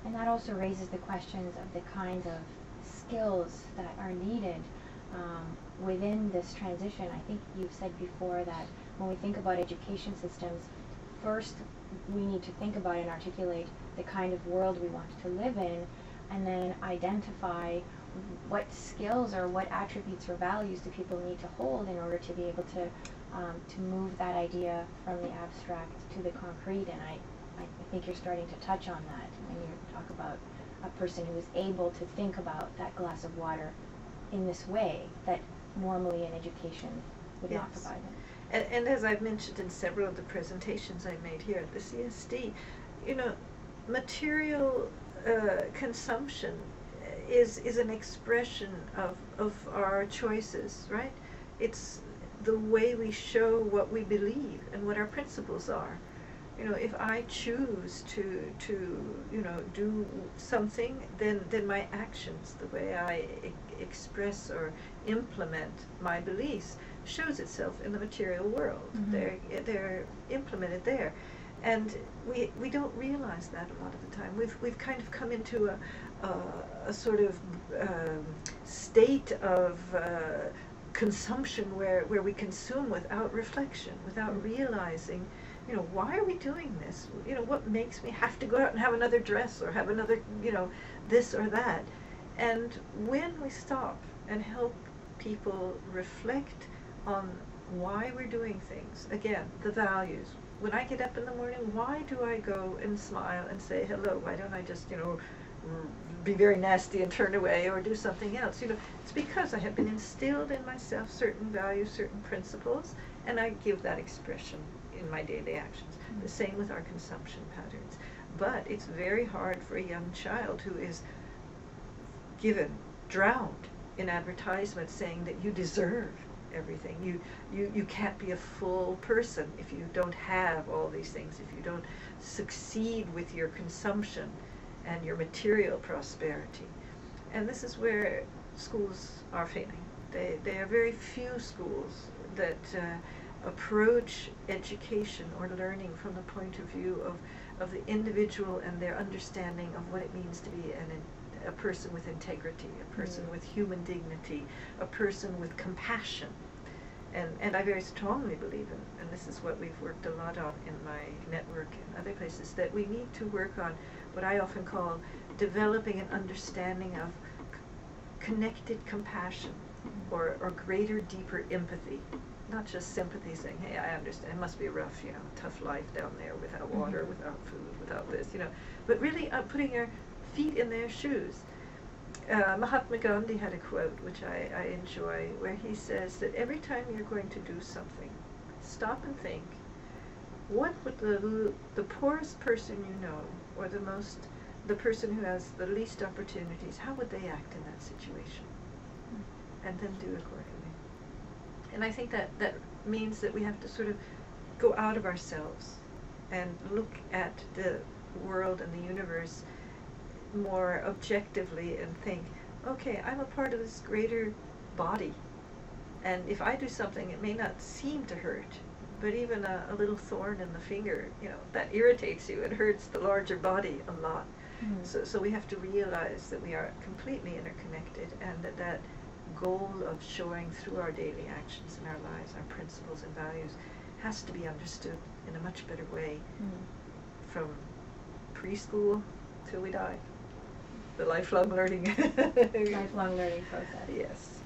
And that also raises the questions of the kinds of skills that are needed within this transition. I think you've said before that when we think about education systems, first we need to think about and articulate the kind of world we want to live in, and then identify what skills or what attributes or values do people need to hold in order to be able to move that idea from the abstract to the concrete. And I think you're starting to touch on that when you talk about a person who is able to think about that glass of water in this way that normally an education would not provide them. And as I've mentioned in several of the presentations I made here at the CSD, you know, material consumption is an expression of our choices, right? It's the way we show what we believe and what our principles are. You know, if I choose to you know, do something, then my actions, the way I express or implement my beliefs, shows itself in the material world. Mm-hmm. They're implemented there, and we don't realize that a lot of the time. We've kind of come into a sort of state of consumption where we consume without reflection, without realizing, you know, why are we doing this? You know, what makes me have to go out and have another dress or have another, you know, this or that? And when we stop and help people reflect on why we're doing things, again, the values. When I get up in the morning, why do I go and smile and say hello? Why don't I just, you know, be very nasty and turn away or do something else? You know, it's because I have been instilled in myself certain values, certain principles, and I give that expression in my daily actions. Mm-hmm. The same with our consumption patterns. But it's very hard for a young child who is drowned in advertisements saying that you deserve everything. You can't be a full person if you don't have all these things, if you don't succeed with your consumption and your material prosperity. And this is where schools are failing. There are very few schools that approach education or learning from the point of view of the individual and their understanding of what it means to be a person with integrity, a person with human dignity, a person with compassion. And I very strongly believe in, and this is what we've worked a lot on in my network and other places, that we need to work on what I often call developing an understanding of connected compassion, or greater, deeper empathy. Not just sympathy, saying, hey, I understand, it must be rough, you know, tough life down there without water, without food, without this, you know. But really putting your feet in their shoes. Mahatma Gandhi had a quote, which I enjoy, where he says that every time you're going to do something, stop and think, what would the poorest person you know, or the person who has the least opportunities, how would they act in that situation? And then do accordingly. And I think that means that we have to sort of go out of ourselves and look at the world and the universe more objectively and think, okay, I'm a part of this greater body, and if I do something, it may not seem to hurt, but even a little thorn in the finger, you know, that irritates you. It hurts the larger body a lot. So we have to realize that we are completely interconnected, and that goal of showing through our daily actions in our lives, our principles and values, has to be understood in a much better way from preschool till we die. The lifelong learning. Lifelong learning process. Yes.